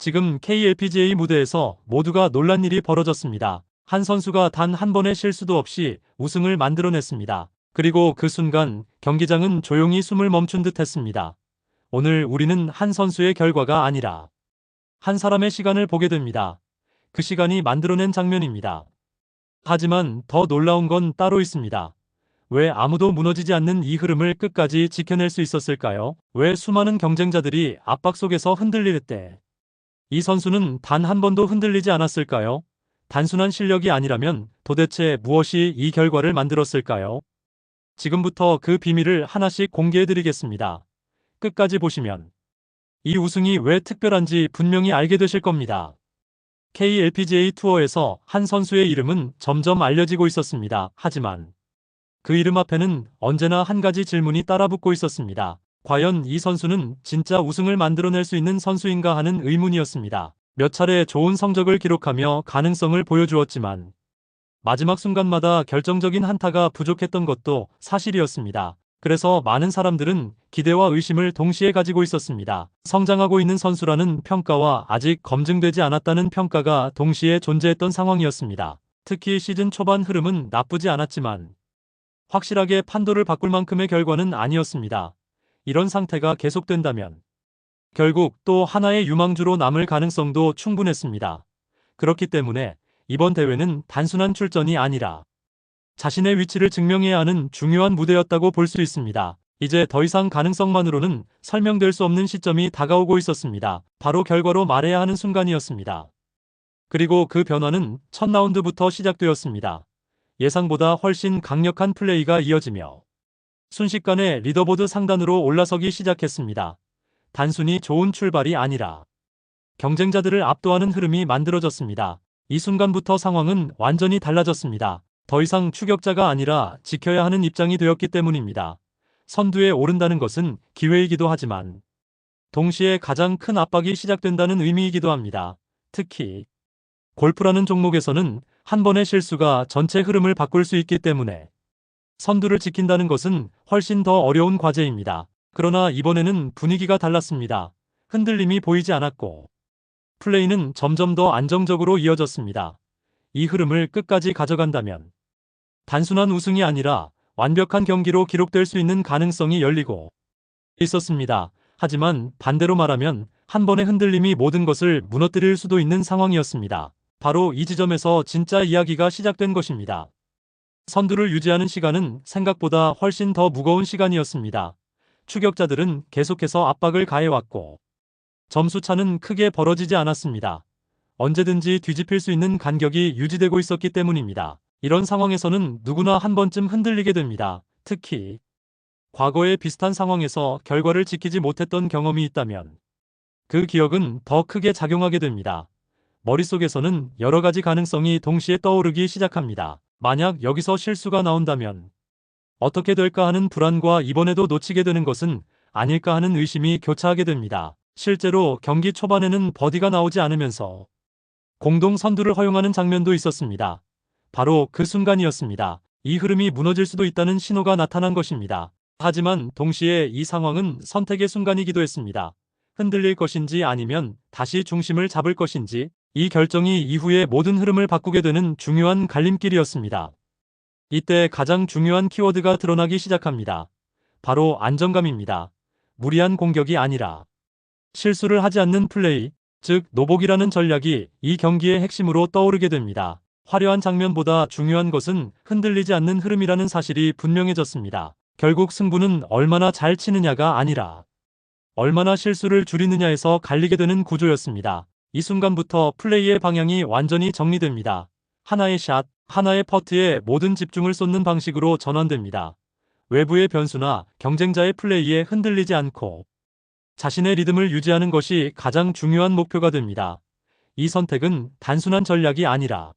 지금 KLPGA 무대에서 모두가 놀란 일이 벌어졌습니다. 한 선수가 단 한 번의 실수도 없이 우승을 만들어냈습니다. 그리고 그 순간 경기장은 조용히 숨을 멈춘 듯 했습니다. 오늘 우리는 한 선수의 결과가 아니라 한 사람의 시간을 보게 됩니다. 그 시간이 만들어낸 장면입니다. 하지만 더 놀라운 건 따로 있습니다. 왜 아무도 무너지지 않는 이 흐름을 끝까지 지켜낼 수 있었을까요? 왜 수많은 경쟁자들이 압박 속에서 흔들릴 때 이 선수는 단 한 번도 흔들리지 않았을까요? 단순한 실력이 아니라면 도대체 무엇이 이 결과를 만들었을까요? 지금부터 그 비밀을 하나씩 공개해드리겠습니다. 끝까지 보시면 이 우승이 왜 특별한지 분명히 알게 되실 겁니다. KLPGA 투어에서 한 선수의 이름은 점점 알려지고 있었습니다. 하지만 그 이름 앞에는 언제나 한 가지 질문이 따라붙고 있었습니다. 과연 이 선수는 진짜 우승을 만들어낼 수 있는 선수인가 하는 의문이었습니다. 몇 차례 좋은 성적을 기록하며 가능성을 보여주었지만 마지막 순간마다 결정적인 한타가 부족했던 것도 사실이었습니다. 그래서 많은 사람들은 기대와 의심을 동시에 가지고 있었습니다. 성장하고 있는 선수라는 평가와 아직 검증되지 않았다는 평가가 동시에 존재했던 상황이었습니다. 특히 시즌 초반 흐름은 나쁘지 않았지만 확실하게 판도를 바꿀 만큼의 결과는 아니었습니다. 이런 상태가 계속된다면 결국 또 하나의 유망주로 남을 가능성도 충분했습니다. 그렇기 때문에 이번 대회는 단순한 출전이 아니라 자신의 위치를 증명해야 하는 중요한 무대였다고 볼 수 있습니다. 이제 더 이상 가능성만으로는 설명될 수 없는 시점이 다가오고 있었습니다. 바로 결과로 말해야 하는 순간이었습니다. 그리고 그 변화는 첫 라운드부터 시작되었습니다. 예상보다 훨씬 강력한 플레이가 이어지며 순식간에 리더보드 상단으로 올라서기 시작했습니다. 단순히 좋은 출발이 아니라 경쟁자들을 압도하는 흐름이 만들어졌습니다. 이 순간부터 상황은 완전히 달라졌습니다. 더 이상 추격자가 아니라 지켜야 하는 입장이 되었기 때문입니다. 선두에 오른다는 것은 기회이기도 하지만 동시에 가장 큰 압박이 시작된다는 의미이기도 합니다. 특히 골프라는 종목에서는 한 번의 실수가 전체 흐름을 바꿀 수 있기 때문에 선두를 지킨다는 것은 훨씬 더 어려운 과제입니다. 그러나 이번에는 분위기가 달랐습니다. 흔들림이 보이지 않았고 플레이는 점점 더 안정적으로 이어졌습니다. 이 흐름을 끝까지 가져간다면 단순한 우승이 아니라 완벽한 경기로 기록될 수 있는 가능성이 열리고 있었습니다. 하지만 반대로 말하면 한 번의 흔들림이 모든 것을 무너뜨릴 수도 있는 상황이었습니다. 바로 이 지점에서 진짜 이야기가 시작된 것입니다. 선두를 유지하는 시간은 생각보다 훨씬 더 무거운 시간이었습니다. 추격자들은 계속해서 압박을 가해왔고 점수차는 크게 벌어지지 않았습니다. 언제든지 뒤집힐 수 있는 간격이 유지되고 있었기 때문입니다. 이런 상황에서는 누구나 한 번쯤 흔들리게 됩니다. 특히 과거의 비슷한 상황에서 결과를 지키지 못했던 경험이 있다면 그 기억은 더 크게 작용하게 됩니다. 머릿속에서는 여러 가지 가능성이 동시에 떠오르기 시작합니다. 만약 여기서 실수가 나온다면 어떻게 될까 하는 불안과 이번에도 놓치게 되는 것은 아닐까 하는 의심이 교차하게 됩니다. 실제로 경기 초반에는 버디가 나오지 않으면서 공동 선두를 허용하는 장면도 있었습니다. 바로 그 순간이었습니다. 이 흐름이 무너질 수도 있다는 신호가 나타난 것입니다. 하지만 동시에 이 상황은 선택의 순간이기도 했습니다. 흔들릴 것인지 아니면 다시 중심을 잡을 것인지, 이 결정이 이후의 모든 흐름을 바꾸게 되는 중요한 갈림길이었습니다. 이때 가장 중요한 키워드가 드러나기 시작합니다. 바로 안정감입니다. 무리한 공격이 아니라 실수를 하지 않는 플레이, 즉 노복이라는 전략이 이 경기의 핵심으로 떠오르게 됩니다. 화려한 장면보다 중요한 것은 흔들리지 않는 흐름이라는 사실이 분명해졌습니다. 결국 승부는 얼마나 잘 치느냐가 아니라 얼마나 실수를 줄이느냐에서 갈리게 되는 구조였습니다. 이 순간부터 플레이의 방향이 완전히 정리됩니다. 하나의 샷, 하나의 퍼트에 모든 집중을 쏟는 방식으로 전환됩니다. 외부의 변수나 경쟁자의 플레이에 흔들리지 않고 자신의 리듬을 유지하는 것이 가장 중요한 목표가 됩니다. 이 선택은 단순한 전략이 아니라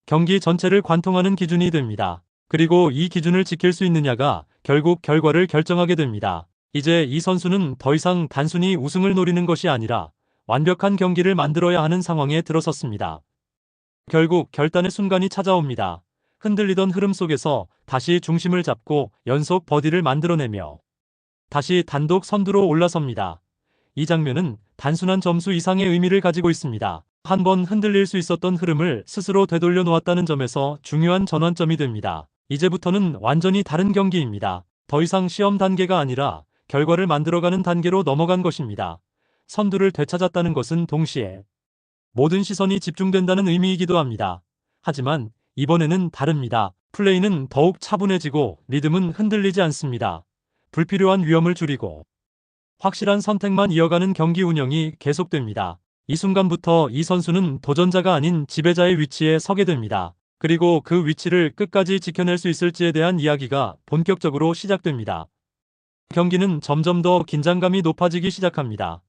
경기 전체를 관통하는 기준이 됩니다. 그리고 이 기준을 지킬 수 있느냐가 결국 결과를 결정하게 됩니다. 이제 이 선수는 더 이상 단순히 우승을 노리는 것이 아니라 완벽한 경기를 만들어야 하는 상황에 들어섰습니다. 결국 결단의 순간이 찾아옵니다. 흔들리던 흐름 속에서 다시 중심을 잡고 연속 버디를 만들어내며 다시 단독 선두로 올라섭니다. 이 장면은 단순한 점수 이상의 의미를 가지고 있습니다. 한번 흔들릴 수 있었던 흐름을 스스로 되돌려 놓았다는 점에서 중요한 전환점이 됩니다. 이제부터는 완전히 다른 경기입니다. 더 이상 시험 단계가 아니라 결과를 만들어가는 단계로 넘어간 것입니다. 선두를 되찾았다는 것은 동시에 모든 시선이 집중된다는 의미이기도 합니다. 하지만 이번에는 다릅니다. 플레이는 더욱 차분해지고 리듬은 흔들리지 않습니다. 불필요한 위험을 줄이고 확실한 선택만 이어가는 경기 운영이 계속됩니다. 이 순간부터 이 선수는 도전자가 아닌 지배자의 위치에 서게 됩니다. 그리고 그 위치를 끝까지 지켜낼 수 있을지에 대한 이야기가 본격적으로 시작됩니다. 경기는 점점 더 긴장감이 높아지기 시작합니다.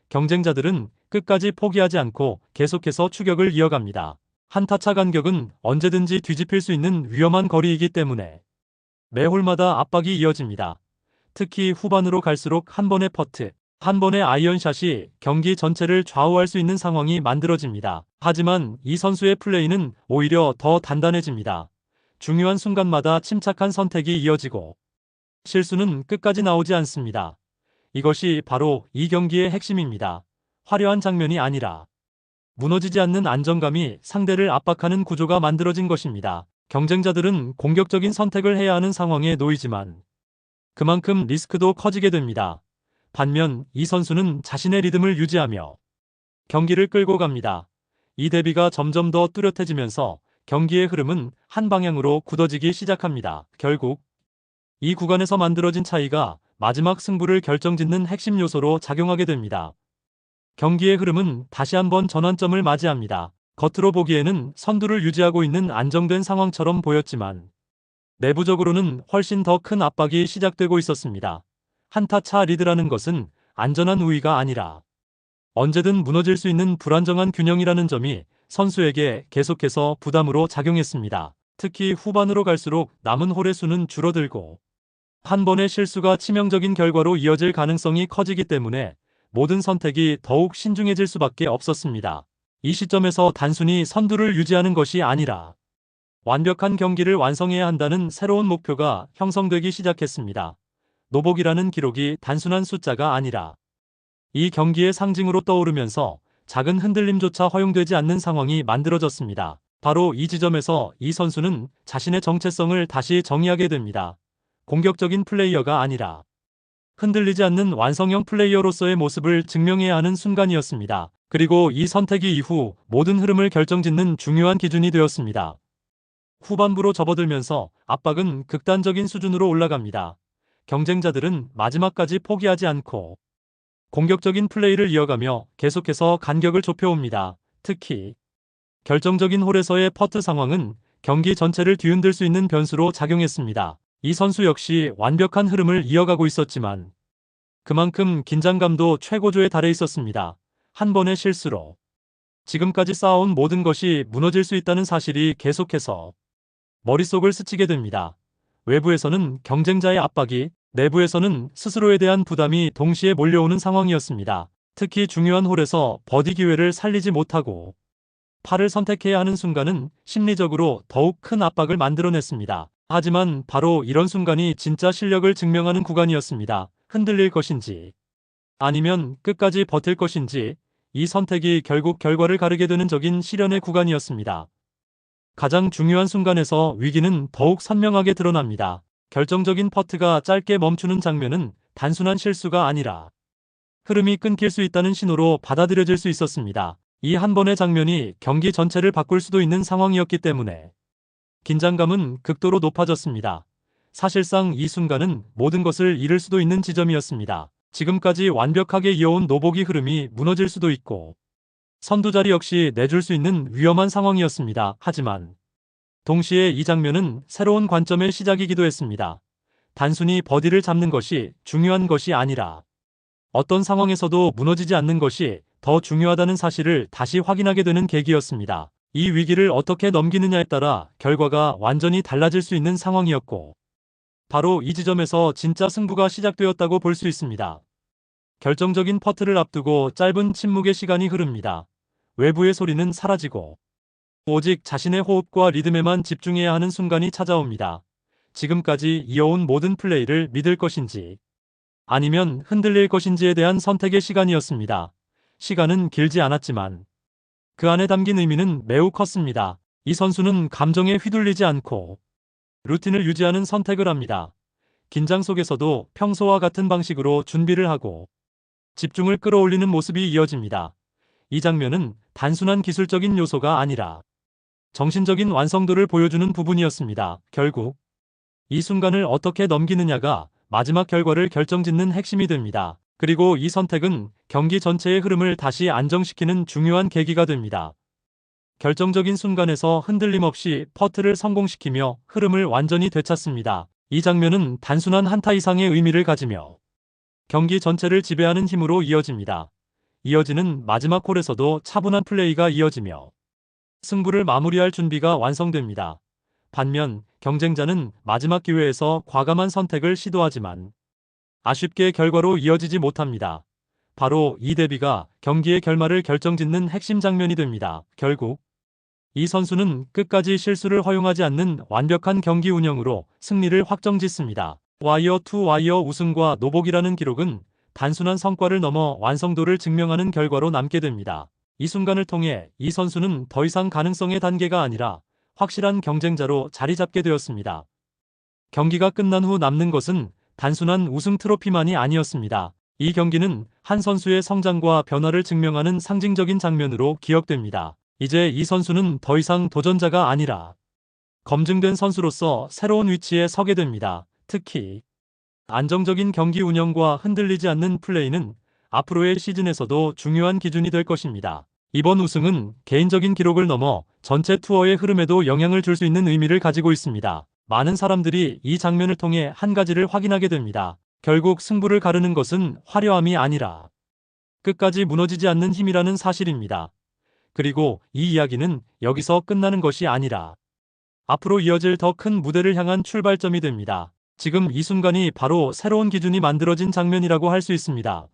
경쟁자들은 끝까지 포기하지 않고 계속해서 추격을 이어갑니다. 한타차 간격은 언제든지 뒤집힐 수 있는 위험한 거리이기 때문에 매 홀마다 압박이 이어집니다. 특히 후반으로 갈수록 한 번의 퍼트, 한 번의 아이언샷이 경기 전체를 좌우할 수 있는 상황이 만들어집니다. 하지만 이 선수의 플레이는 오히려 더 단단해집니다. 중요한 순간마다 침착한 선택이 이어지고 실수는 끝까지 나오지 않습니다. 이것이 바로 이 경기의 핵심입니다. 화려한 장면이 아니라 무너지지 않는 안정감이 상대를 압박하는 구조가 만들어진 것입니다. 경쟁자들은 공격적인 선택을 해야 하는 상황에 놓이지만 그만큼 리스크도 커지게 됩니다. 반면 이 선수는 자신의 리듬을 유지하며 경기를 끌고 갑니다. 이 대비가 점점 더 뚜렷해지면서 경기의 흐름은 한 방향으로 굳어지기 시작합니다. 결국 이 구간에서 만들어진 차이가 마지막 승부를 결정짓는 핵심 요소로 작용하게 됩니다. 경기의 흐름은 다시 한번 전환점을 맞이합니다. 겉으로 보기에는 선두를 유지하고 있는 안정된 상황처럼 보였지만 내부적으로는 훨씬 더 큰 압박이 시작되고 있었습니다. 한타차 리드라는 것은 안전한 우위가 아니라 언제든 무너질 수 있는 불안정한 균형이라는 점이 선수에게 계속해서 부담으로 작용했습니다. 특히 후반으로 갈수록 남은 홀의 수는 줄어들고 한 번의 실수가 치명적인 결과로 이어질 가능성이 커지기 때문에 모든 선택이 더욱 신중해질 수밖에 없었습니다. 이 시점에서 단순히 선두를 유지하는 것이 아니라 완벽한 경기를 완성해야 한다는 새로운 목표가 형성되기 시작했습니다. 노복이라는 기록이 단순한 숫자가 아니라 이 경기의 상징으로 떠오르면서 작은 흔들림조차 허용되지 않는 상황이 만들어졌습니다. 바로 이 지점에서 이 선수는 자신의 정체성을 다시 정의하게 됩니다. 공격적인 플레이어가 아니라 흔들리지 않는 완성형 플레이어로서의 모습을 증명해야 하는 순간이었습니다. 그리고 이 선택이 이후 모든 흐름을 결정짓는 중요한 기준이 되었습니다. 후반부로 접어들면서 압박은 극단적인 수준으로 올라갑니다. 경쟁자들은 마지막까지 포기하지 않고 공격적인 플레이를 이어가며 계속해서 간격을 좁혀옵니다. 특히 결정적인 홀에서의 퍼트 상황은 경기 전체를 뒤흔들 수 있는 변수로 작용했습니다. 이 선수 역시 완벽한 흐름을 이어가고 있었지만 그만큼 긴장감도 최고조에 달해 있었습니다. 한 번의 실수로 지금까지 쌓아온 모든 것이 무너질 수 있다는 사실이 계속해서 머릿속을 스치게 됩니다. 외부에서는 경쟁자의 압박이, 내부에서는 스스로에 대한 부담이 동시에 몰려오는 상황이었습니다. 특히 중요한 홀에서 버디 기회를 살리지 못하고 파를 선택해야 하는 순간은 심리적으로 더욱 큰 압박을 만들어냈습니다. 하지만 바로 이런 순간이 진짜 실력을 증명하는 구간이었습니다. 흔들릴 것인지 아니면 끝까지 버틸 것인지 이 선택이 결국 결과를 가르게 되는 적인 시련의 구간이었습니다. 가장 중요한 순간에서 위기는 더욱 선명하게 드러납니다. 결정적인 퍼트가 짧게 멈추는 장면은 단순한 실수가 아니라 흐름이 끊길 수 있다는 신호로 받아들여질 수 있었습니다. 이 한 번의 장면이 경기 전체를 바꿀 수도 있는 상황이었기 때문에 긴장감은 극도로 높아졌습니다. 사실상 이 순간은 모든 것을 잃을 수도 있는 지점이었습니다. 지금까지 완벽하게 이어온 노보기 흐름이 무너질 수도 있고 선두 자리 역시 내줄 수 있는 위험한 상황이었습니다. 하지만 동시에 이 장면은 새로운 관점의 시작이기도 했습니다. 단순히 버디를 잡는 것이 중요한 것이 아니라 어떤 상황에서도 무너지지 않는 것이 더 중요하다는 사실을 다시 확인하게 되는 계기였습니다. 이 위기를 어떻게 넘기느냐에 따라 결과가 완전히 달라질 수 있는 상황이었고 바로 이 지점에서 진짜 승부가 시작되었다고 볼 수 있습니다. 결정적인 퍼트를 앞두고 짧은 침묵의 시간이 흐릅니다. 외부의 소리는 사라지고 오직 자신의 호흡과 리듬에만 집중해야 하는 순간이 찾아옵니다. 지금까지 이어온 모든 플레이를 믿을 것인지 아니면 흔들릴 것인지에 대한 선택의 시간이었습니다. 시간은 길지 않았지만 그 안에 담긴 의미는 매우 컸습니다. 이 선수는 감정에 휘둘리지 않고 루틴을 유지하는 선택을 합니다. 긴장 속에서도 평소와 같은 방식으로 준비를 하고 집중을 끌어올리는 모습이 이어집니다. 이 장면은 단순한 기술적인 요소가 아니라 정신적인 완성도를 보여주는 부분이었습니다. 결국 이 순간을 어떻게 넘기느냐가 마지막 결과를 결정짓는 핵심이 됩니다. 그리고 이 선택은 경기 전체의 흐름을 다시 안정시키는 중요한 계기가 됩니다. 결정적인 순간에서 흔들림 없이 퍼트를 성공시키며 흐름을 완전히 되찾습니다. 이 장면은 단순한 한타 이상의 의미를 가지며 경기 전체를 지배하는 힘으로 이어집니다. 이어지는 마지막 홀에서도 차분한 플레이가 이어지며 승부를 마무리할 준비가 완성됩니다. 반면 경쟁자는 마지막 기회에서 과감한 선택을 시도하지만 아쉽게 결과로 이어지지 못합니다. 바로 이 대비가 경기의 결말을 결정짓는 핵심 장면이 됩니다. 결국 이 선수는 끝까지 실수를 허용하지 않는 완벽한 경기 운영으로 승리를 확정짓습니다. 와이어 투 와이어 우승과 노복이라는 기록은 단순한 성과를 넘어 완성도를 증명하는 결과로 남게 됩니다. 이 순간을 통해 이 선수는 더 이상 가능성의 단계가 아니라 확실한 경쟁자로 자리 잡게 되었습니다. 경기가 끝난 후 남는 것은 단순한 우승 트로피만이 아니었습니다. 이 경기는 한 선수의 성장과 변화를 증명하는 상징적인 장면으로 기억됩니다. 이제 이 선수는 더 이상 도전자가 아니라 검증된 선수로서 새로운 위치에 서게 됩니다. 특히 안정적인 경기 운영과 흔들리지 않는 플레이는 앞으로의 시즌에서도 중요한 기준이 될 것입니다. 이번 우승은 개인적인 기록을 넘어 전체 투어의 흐름에도 영향을 줄 수 있는 의미를 가지고 있습니다. 많은 사람들이 이 장면을 통해 한 가지를 확인하게 됩니다. 결국 승부를 가르는 것은 화려함이 아니라 끝까지 무너지지 않는 힘이라는 사실입니다. 그리고 이 이야기는 여기서 끝나는 것이 아니라 앞으로 이어질 더 큰 무대를 향한 출발점이 됩니다. 지금 이 순간이 바로 새로운 기준이 만들어진 장면이라고 할 수 있습니다.